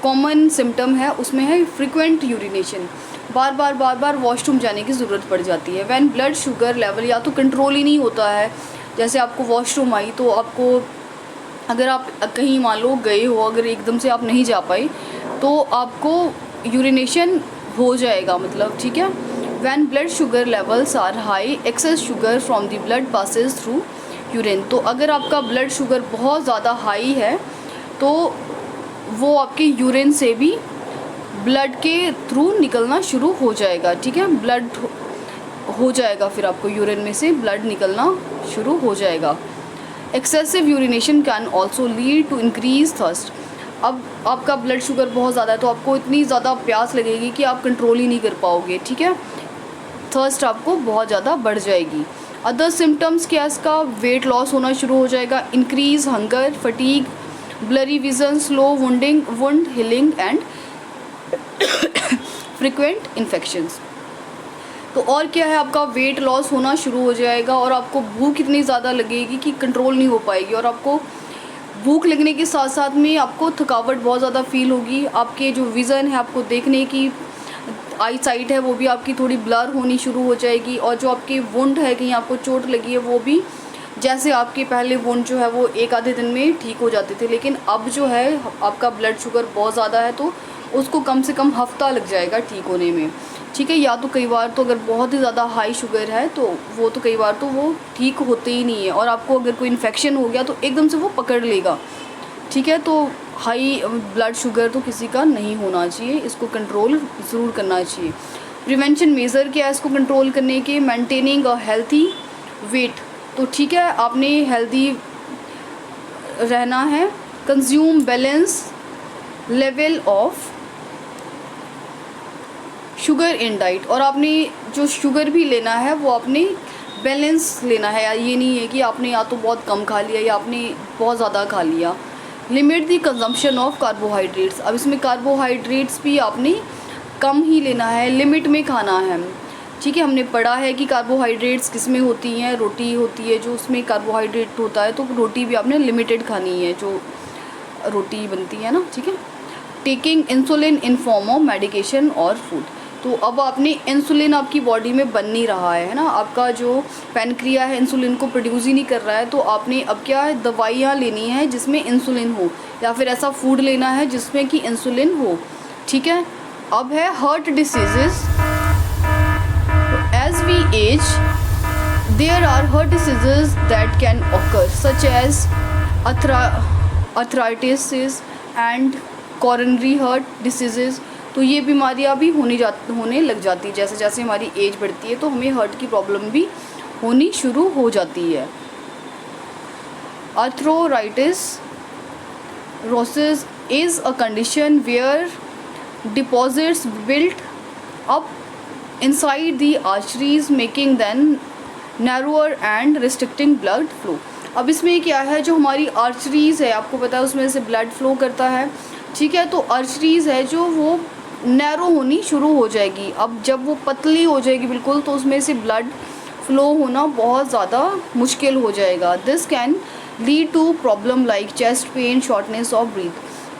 कॉमन सिम्टम है उसमें है फ्रीक्वेंट यूरिनेशन। बार बार वॉशरूम जाने की ज़रूरत पड़ जाती है। व्हेन ब्लड शुगर लेवल या तो कंट्रोल ही नहीं होता है, जैसे आपको वॉशरूम आई तो आपको, अगर आप कहीं मान लो गए हो, अगर एकदम से आप नहीं जा पाए तो आपको यूरिनेशन हो जाएगा, मतलब, ठीक है। When blood sugar levels are high, excess sugar from the blood passes through urine. तो अगर आपका ब्लड शुगर बहुत ज़्यादा हाई है तो वो आपके यूरिन से भी ब्लड के थ्रू निकलना शुरू हो जाएगा, ठीक है। ब्लड हो जाएगा, फिर आपको यूरिन में से ब्लड निकलना शुरू हो जाएगा। Excessive urination can also lead to increase thirst. अब आपका ब्लड शुगर बहुत ज़्यादा है तो आपको इतनी ज़्यादा प्यास लगेगी कि आप कंट्रोल ही नहीं कर पाओगे, ठीक है। थर्स्ट आपको बहुत ज़्यादा बढ़ जाएगी। अदर सिम्टम्स क्या है इसका, वेट लॉस होना शुरू हो जाएगा, increase hunger, fatigue, blurry vision, slow wounding, wound healing and frequent infections. तो और क्या है, आपका वेट लॉस होना शुरू हो जाएगा और आपको भूख इतनी ज़्यादा लगेगी कि कंट्रोल नहीं हो पाएगी, और आपको भूख लगने के साथ साथ में आपको थकावट बहुत ज़्यादा फील होगी। आपके जो विज़न है, आपको देखने की आई साइट है, वो भी आपकी थोड़ी ब्लर होनी शुरू हो जाएगी, और जो आपकी वुंड है, कहीं आपको चोट लगी है, वो भी जैसे आपके पहले वुंड जो है वो एक आधे दिन में ठीक हो जाते थे, लेकिन अब जो है आपका ब्लड शुगर बहुत ज़्यादा है तो उसको कम से कम हफ्ता लग जाएगा ठीक होने में, ठीक है। या तो कई बार तो अगर बहुत ही ज़्यादा हाई शुगर है तो वो तो कई बार तो वो ठीक होते ही नहीं है, और आपको अगर कोई इन्फेक्शन हो गया तो एकदम से वो पकड़ लेगा, ठीक है। तो हाई ब्लड शुगर तो किसी का नहीं होना चाहिए, इसको कंट्रोल ज़रूर करना चाहिए। प्रिवेंशन मेज़र क्या है इसको कंट्रोल करने के, मेंटेनिंग अ हेल्थी वेट, तो ठीक है आपने हेल्दी रहना है। Consume balance level of sugar in diet, और आपने जो शुगर भी लेना है वो आपने बैलेंस लेना है, ये नहीं है कि आपने या तो बहुत कम खा लिया या आपने बहुत ज़्यादा खा लिया। Limit the consumption of carbohydrates, अब इसमें कार्बोहाइड्रेट्स भी आपने कम ही लेना है, लिमिट में खाना है, ठीक है। हमने पढ़ा है कि कार्बोहाइड्रेट्स किस में होती हैं, रोटी होती है जो उसमें कार्बोहाइड्रेट होता है, तो रोटी भी आपने लिमिटेड खानी है जो रोटी बनती है ना, ठीक है। Taking insulin in form of medication और फूड, तो अब आपने इंसुलिन आपकी बॉडी में बन नहीं रहा है ना, आपका जो पैनक्रिया है इंसुलिन को प्रोड्यूस ही नहीं कर रहा है, तो आपने अब क्या है, दवाइयाँ लेनी है जिसमें इंसुलिन हो, या फिर ऐसा फूड लेना है जिसमें कि इंसुलिन हो, ठीक है। अब है heart diseases, as we age there are heart diseases that can occur such as arthritis and coronary heart diseases, तो ये बीमारियां भी होने लग जाती है, जैसे जैसे हमारी एज बढ़ती है तो हमें हार्ट की प्रॉब्लम भी होनी शुरू हो जाती है। Atherosclerosis is a condition where deposits built up inside the arteries making them narrower and restricting blood flow. अब इसमें क्या है, जो हमारी आर्टरीज़ है आपको पता है उसमें से ब्लड फ्लो करता है, ठीक है। तो आर्टरीज़ है जो वो नैरो होनी शुरू हो जाएगी, अब जब वो पतली हो जाएगी बिल्कुल तो उसमें से ब्लड फ्लो होना बहुत ज़्यादा मुश्किल हो जाएगा। This can lead to problem like chest pain, shortness of breath.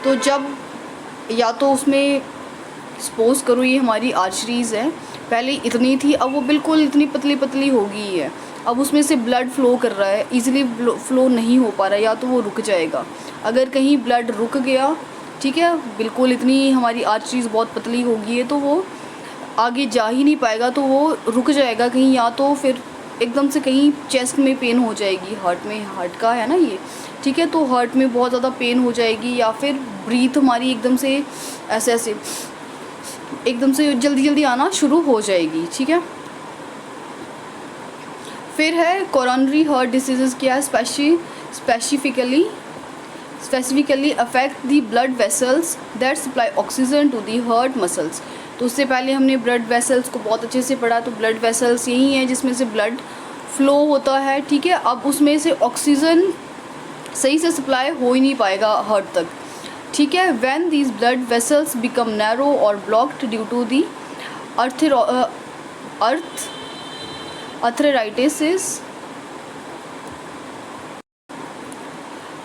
तो जब या तो उसमें सपोज करो ये हमारी आर्टरीज़ है, पहले इतनी थी अब वो बिल्कुल इतनी पतली पतली हो गई है, अब उसमें से ब्लड फ्लो कर रहा है, इजीली फ्लो नहीं हो पा रहा है, या तो वो रुक जाएगा। अगर कहीं ब्लड रुक गया, ठीक है, बिल्कुल इतनी हमारी आर्टरीज़ बहुत पतली हो गई है तो वो आगे जा ही नहीं पाएगा, तो वो रुक जाएगा कहीं, या तो फिर एकदम से कहीं चेस्ट में पेन हो जाएगी, हार्ट में, हार्ट का है ना ये, ठीक है। तो हार्ट में बहुत ज़्यादा पेन हो जाएगी, या फिर ब्रीथ हमारी एकदम से ऐसे ऐसे एकदम से जल्दी जल्दी आना शुरू हो जाएगी, ठीक है। फिर है कोरोनरी हार्ट डिसीज़, क्या है, specifically affect the blood vessels that supply oxygen to the heart muscles. तो उससे पहले हमने ब्लड वेसल्स को बहुत अच्छे से पढ़ा, तो ब्लड वेसल्स यही हैं जिसमें से ब्लड फ्लो होता है, ठीक है। अब उसमें से ऑक्सीजन सही से सप्लाई हो ही नहीं पाएगा हार्ट तक, ठीक है। When these blood vessels become narrow और ब्लॉक्ड ड्यू टू दी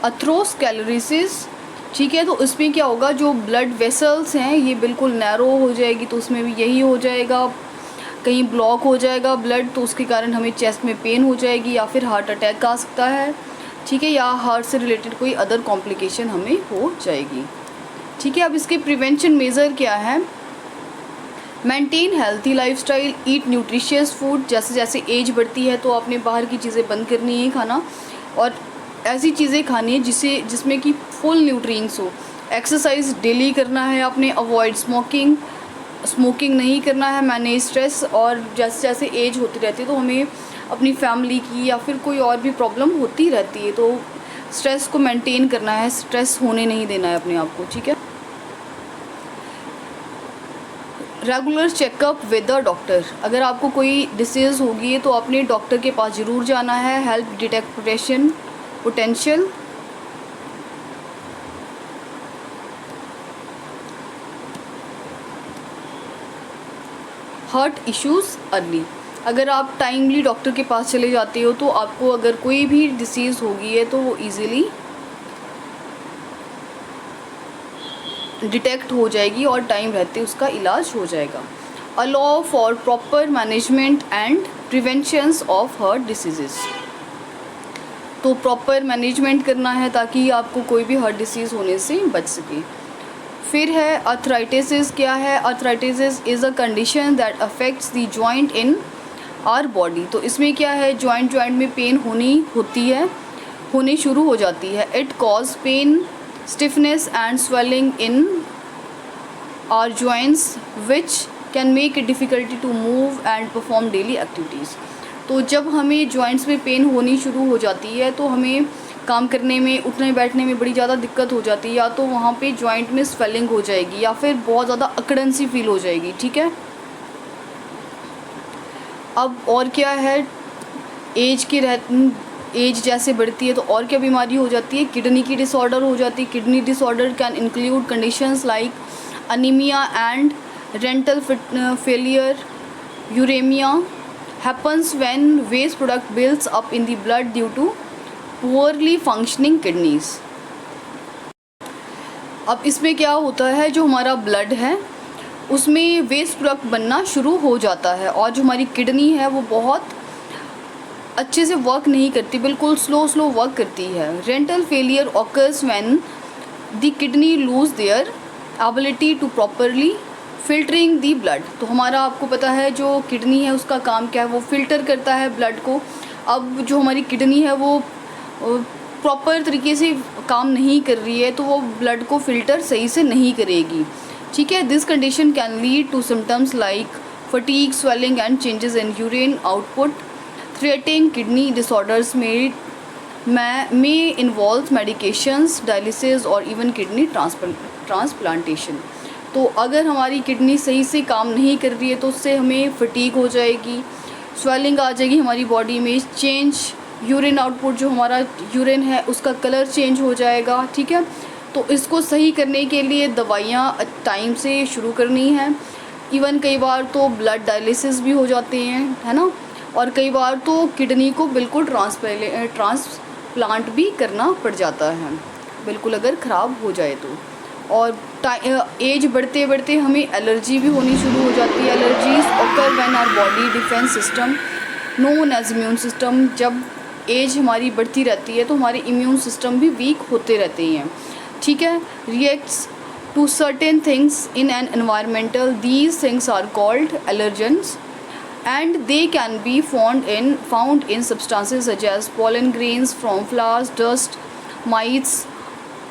अथरोस्क्लेरोसिस, ठीक है। तो इसमें क्या होगा, जो ब्लड वेसल्स हैं ये बिल्कुल नैरो हो जाएगी, तो उसमें भी यही हो जाएगा, कहीं ब्लॉक हो जाएगा ब्लड, तो उसके कारण हमें चेस्ट में पेन हो जाएगी, या फिर हार्ट अटैक आ सकता है, ठीक है, या हार्ट से रिलेटेड कोई अदर कॉम्प्लिकेशन हमें हो जाएगी, ठीक है। अब इसके प्रिवेंशन मेज़र क्या है, मेंटेन हेल्थी लाइफस्टाइल, ईट न्यूट्रिशियस फूड, जैसे जैसे एज बढ़ती है तो आपने बाहर की चीज़ें बंद करनी है खाना, और ऐसी चीज़ें खानी है जिसमें कि फुल न्यूट्रिएंट्स हो। एक्सरसाइज डेली करना है आपने, अवॉइड स्मोकिंग नहीं करना है, मैनेज स्ट्रेस, और जैसे जैसे एज होती रहती है तो हमें अपनी फैमिली की या फिर कोई और भी प्रॉब्लम होती रहती है, तो स्ट्रेस को मेंटेन करना है, स्ट्रेस होने नहीं देना है अपने आप को, ठीक है। Regular checkup with the doctor, अगर आपको कोई डिसीज़ होगी तो अपने डॉक्टर के पास ज़रूर जाना है। Help detect potential heart issues early, अगर आप टाइमली डॉक्टर के पास चले जाते हो तो आपको अगर कोई भी डिसीज़ होगी है तो वो ईज़िली डिटेक्ट हो जाएगी और टाइम रहते उसका इलाज हो जाएगा। Allow for proper management and preventions of heart disease, तो प्रॉपर मैनेजमेंट करना है ताकि आपको कोई भी हार्ट डिसीज़ होने से बच सके। फिर है अर्थराइटिस। क्या है arthritis? Is a condition that affects the joint in our body, तो इसमें क्या है, जॉइंट में पेन होनी शुरू हो जाती है। It cause pain, stiffness and swelling in our joints which can make it difficulty to move and perform daily activities, तो जब हमें जॉइंट्स में पेन होनी शुरू हो जाती है तो हमें काम करने में, उठने बैठने में बड़ी ज़्यादा दिक्कत हो जाती है, या तो वहाँ पे जॉइंट में स्वेलिंग हो जाएगी या फिर बहुत ज़्यादा अकड़न सी फील हो जाएगी, ठीक है। अब और क्या है, एज जैसे बढ़ती है तो और क्या बीमारी हो जाती है, किडनी की डिसऑर्डर हो जाती है। Kidney disorder can include conditions like anaemia and renal failure. Uraemia happens when waste product builds up in the blood due to poorly functioning kidneys। अब इसमें क्या होता है, जो हमारा ब्लड है उसमें वेस्ट प्रोडक्ट बनना शुरू हो जाता है और जो हमारी किडनी है वो बहुत अच्छे से वर्क नहीं करती, बिल्कुल स्लो वर्क करती है। Renal failure occurs when the kidney lose their ability to properly filtering the blood, तो हमारा आपको पता है जो किडनी है उसका काम क्या है, वो फिल्टर करता है ब्लड को। अब जो हमारी किडनी है वो प्रॉपर तरीके से काम नहीं कर रही है तो वो ब्लड को फिल्टर सही से नहीं करेगी, ठीक है। This condition can lead to symptoms like fatigue, swelling and changes in urine output. Threatening kidney disorders may involve medications, dialysis और इवन किडनी ट्रांसप्लांटेशन। तो अगर हमारी किडनी सही से काम नहीं कर रही है तो उससे हमें फटीग हो जाएगी, स्वेलिंग आ जाएगी हमारी बॉडी में, चेंज यूरिन आउटपुट, जो हमारा यूरिन है उसका कलर चेंज हो जाएगा, ठीक है। तो इसको सही करने के लिए दवाइयाँ टाइम से शुरू करनी है। इवन कई बार तो ब्लड डायलिसिस भी हो जाते हैं, है ना, और कई बार तो किडनी को बिल्कुल ट्रांसप्लांट भी करना पड़ जाता है, बिल्कुल अगर ख़राब हो जाए तो। और एज बढ़ते बढ़ते हमें एलर्जी भी होनी शुरू हो जाती है। Allergies occur when our body defence system known as immune system, जब एज हमारी बढ़ती रहती है तो हमारे इम्यून सिस्टम भी वीक होते रहते हैं, ठीक है। Reacts to certain things in an environmental, these things are called allergens and they can be found in substances such as pollen grains from flowers, dust, mites,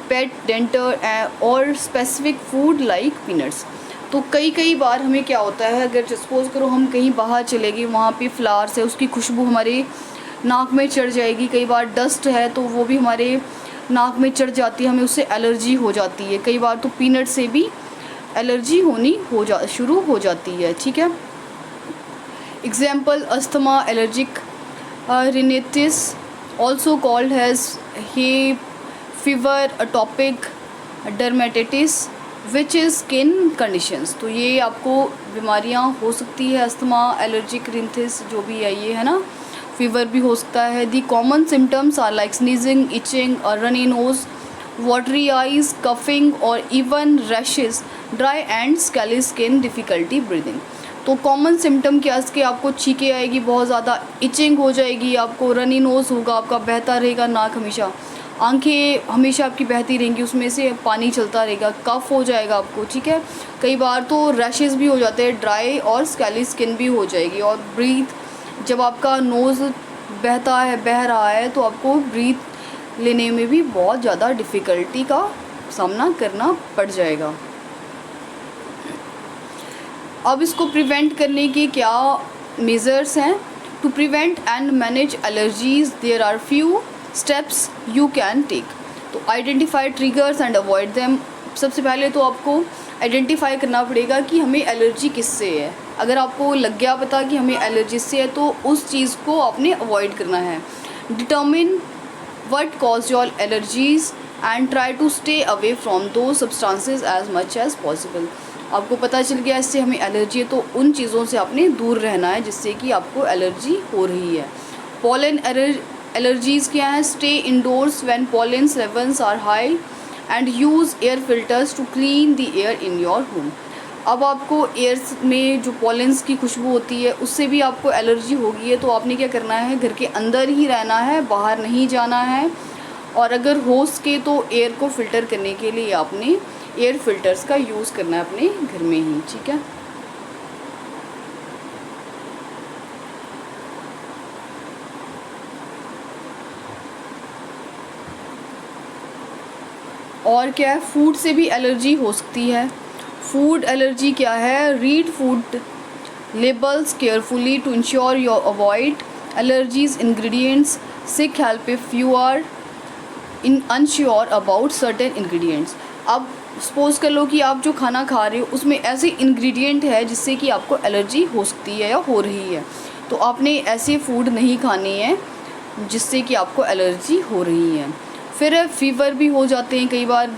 pet dander or specific food like peanuts। तो कई बार हमें क्या होता है, अगर suppose करो हम कहीं बाहर चले गए, वहाँ पे फ्लावर्स है, उसकी खुशबू हमारे नाक में चढ़ जाएगी। कई बार डस्ट है तो वो भी हमारे नाक में चढ़ जाती है, हमें उससे एलर्जी हो जाती है। कई बार तो पीनट से भी एलर्जी होनी शुरू हो जाती है, ठीक है। Example, asthma, allergic rhinitis, also called as hay fever, atopic dermatitis, which is skin conditions। तो ये आपको बीमारियाँ हो सकती है, अस्थमा, एलर्जिक रिनिटिस जो भी है ये, है ना, फीवर भी हो सकता है। The common symptoms are like sneezing, itching, runny nose, watery eyes, coughing और even rashes, dry and scaly skin, difficulty breathing। तो कॉमन सिम्टम क्या इसके, आपको छींके आएगी, बहुत ज़्यादा इचिंग हो जाएगी, आपको रनी नोज़ होगा, आपका बहता रहेगा नाक हमेशा, आंखें हमेशा आपकी बहती रहेंगी, उसमें से पानी चलता रहेगा, कफ हो जाएगा आपको, ठीक है। कई बार तो रैशेज़ भी हो जाते हैं, ड्राई और स्कैली स्किन भी हो जाएगी। और ब्रीथ, जब आपका नोज़ बह रहा है तो आपको ब्रीथ लेने में भी बहुत ज़्यादा डिफ़िकल्टी का सामना करना पड़ जाएगा। अब इसको प्रिवेंट करने के क्या मेज़र्स हैं? To prevent and manage allergies there are few steps you can take. तो identify triggers and avoid them. सबसे पहले तो आपको आइडेंटिफाई करना पड़ेगा कि हमें एलर्जी किससे है। अगर आपको लग गया पता कि हमें एलर्जी से है तो उस चीज़ को आपने अवॉइड करना है। Determine what cause your allergies and try to stay away from those substances as much as possible. आपको पता चल गया इससे हमें एलर्जी है तो उन चीज़ों से आपने दूर रहना है जिससे कि आपको एलर्जी हो रही है। पॉलन एलर्जीज़ क्या है? Stay indoors when pollens levels are high and use air filters to clean the air in your home. अब आपको एयर में जो पॉलेंस की खुशबू होती है उससे भी आपको एलर्जी होगी है तो आपने क्या करना है, घर के अंदर ही रहना है, बाहर नहीं जाना है। और अगर हो सके तो एयर को फ़िल्टर करने के लिए आपने एयर फिल्टर्स का यूज़ करना है अपने घर में ही, ठीक है। और क्या है, फूड से भी एलर्जी हो सकती है। फूड एलर्जी क्या है? Read food labels carefully to ensure your avoid allergies ingredients. Seek help if you are unsure about certain ingredients. अब सपोज़ कर लो कि आप जो खाना खा रहे हो उसमें ऐसे इंग्रेडिएंट है जिससे कि आपको एलर्जी हो सकती है या हो रही है, तो आपने ऐसे फूड नहीं खाने हैं जिससे कि आपको एलर्जी हो रही है। फिर फीवर भी हो जाते हैं कई बार,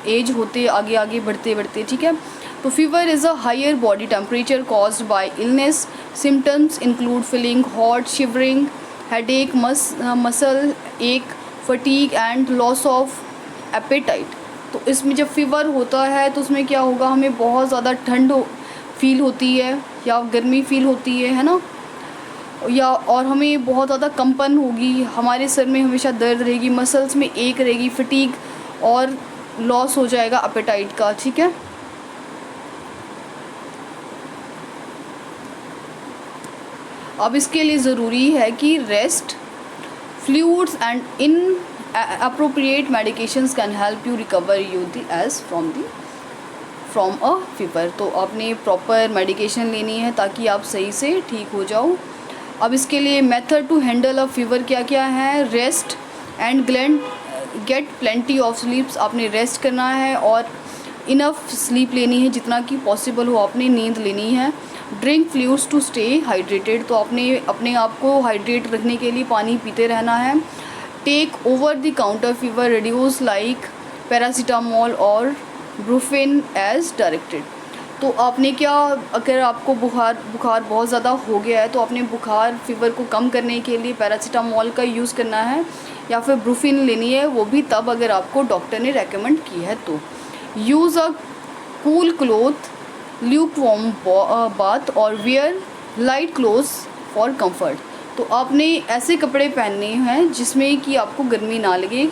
एज होते आगे आगे बढ़ते बढ़ते, ठीक है। तो fever is a higher body temperature caused by illness. Symptoms include feeling hot, shivering, headache, muscle ache, fatigue and loss of appetite. तो इसमें जब फीवर होता है तो उसमें क्या होगा, हमें बहुत ज़्यादा ठंड फील होती है या गर्मी फील होती है ना, या और हमें बहुत ज़्यादा कंपन होगी, हमारे सर में हमेशा दर्द रहेगी, मसल्स में एक रहेगी, फटीग और लॉस हो जाएगा एपेटाइट का, ठीक है। अब इसके लिए ज़रूरी है कि rest, fluids and in appropriate medications can help you recover you the as from a fever। तो आपने प्रॉपर मेडिकेशन लेनी है ताकि आप सही से ठीक हो जाओ। अब इसके लिए method to handle a fever क्या क्या है? Rest and get plenty of sleeps. आपने रेस्ट करना है और इनफ स्लीप लेनी है, जितना कि पॉसिबल हो आपने नींद लेनी है। Drink fluids to stay hydrated. तो आपने अपने आप को हाइड्रेट रखने के लिए पानी पीते रहना है। Take over the counter fever reduce like paracetamol और ब्रूफेन एज डायरेक्टेड। तो आपने क्या, अगर आपको बुखार बहुत ज़्यादा हो गया है तो आपने बुखार फीवर को कम करने के लिए पैरासीटामोल का यूज़ करना है या फिर ब्रूफिन लेनी है, वो भी तब अगर आपको डॉक्टर ने रेकमेंड की है तो। Use a cool cloth, lukewarm bath और wear light clothes for comfort. तो आपने ऐसे कपड़े पहनने हैं जिसमें कि आपको गर्मी ना लगे,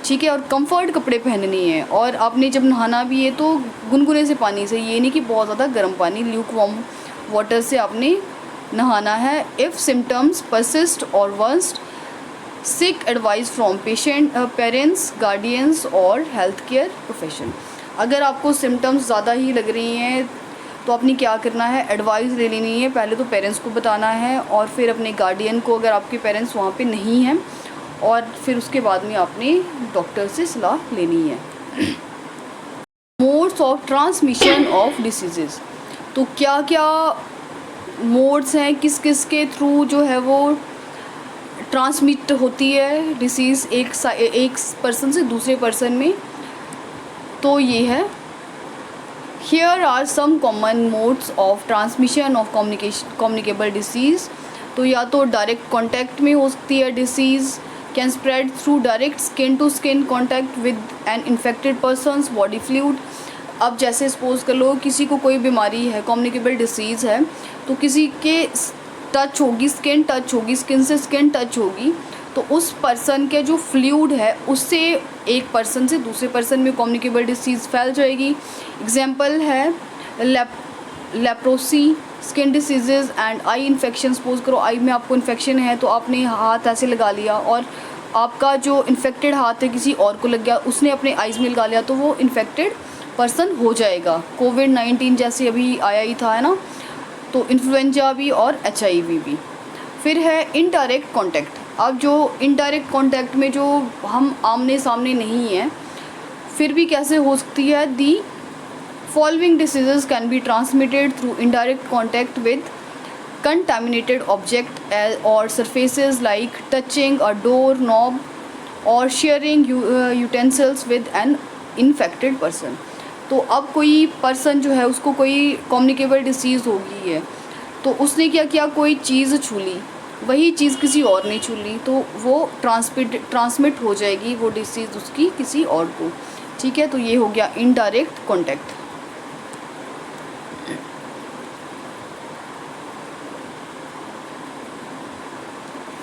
ठीक है, और कंफर्ट कपड़े पहनने हैं। और आपने जब नहाना भी है तो गुनगुने से पानी से, ये नहीं कि बहुत ज़्यादा गर्म पानी, ल्यूकवार्म वाटर से आपने नहाना है। इफ़ सिम्टम्स परसिस्ट और worst, seek advice from parents, guardians और हेल्थ केयर प्रोफेशन। अगर आपको सिम्टम्स ज़्यादा ही लग रही हैं तो आपने क्या करना है, एडवाइस ले लेनी है। पहले तो पेरेंट्स को बताना है और फिर अपने गार्डियन को, अगर आपके पेरेंट्स वहाँ पे नहीं हैं, और फिर उसके बाद में आपने डॉक्टर से सलाह लेनी है। Modes of transmission of disease. तो क्या क्या मोड्स हैं, किस किस के थ्रू जो है वो ट्रांसमिट होती है डिसीज़ एक पर्सन से दूसरे पर्सन में। तो ये है, Here are some common modes of transmission of communicable disease। तो या तो डायरेक्ट कांटेक्ट में हो सकती है disease, can spread through direct skin to skin contact with an infected persons body fluid. अब जैसे सपोज़ कर लो किसी को कोई बीमारी है, कम्युनिकेबल डिसीज़ है, तो किसी के टच होगी, स्किन टच होगी, स्किन से स्किन टच होगी, तो उस पर्सन के जो फ्लूइड है उससे एक पर्सन से दूसरे पर्सन में कम्युनिकेबल डिसीज़ फैल जाएगी। एग्जांपल है leprosy, skin diseases and eye infection. Suppose करो आई में आपको इन्फेक्शन है तो आपने हाथ ऐसे लगा लिया और आपका जो इन्फेक्टेड हाथ है किसी और को लग गया, उसने अपने आइज़ में लगा लिया तो वो इन्फेक्टेड पर्सन हो जाएगा। कोविड-19 जैसे अभी आया ही था, है ना, तो इन्फ्लुएंजा भी और HIV भी। फिर है इनडायरेक्ट कॉन्टैक्ट। अब जो इनडायरेक्ट कांटेक्ट में जो हम आमने सामने नहीं हैं, फिर भी कैसे हो सकती है? The following diseases can be transmitted through indirect contact with contaminated object or surfaces like touching a door knob or sharing utensils with an infected person. तो अब कोई पर्सन जो है उसको कोई कम्युनिकेबल डिसीज़ हो गई है, तो उसने क्या किया, कोई चीज़ छू ली, वही चीज़ किसी और ने छू ली, तो वो ट्रांसमिट हो जाएगी वो डिसीज़ उसकी किसी और को। ठीक है, तो ये हो गया इनडायरेक्ट कॉन्टैक्ट।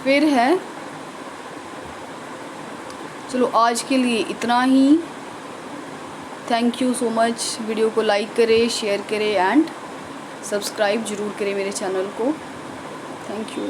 फिर है, चलो आज के लिए इतना ही। Thank you so much. Video को लाइक करें, शेयर करें एंड सब्सक्राइब ज़रूर करें मेरे चैनल को। Thank you.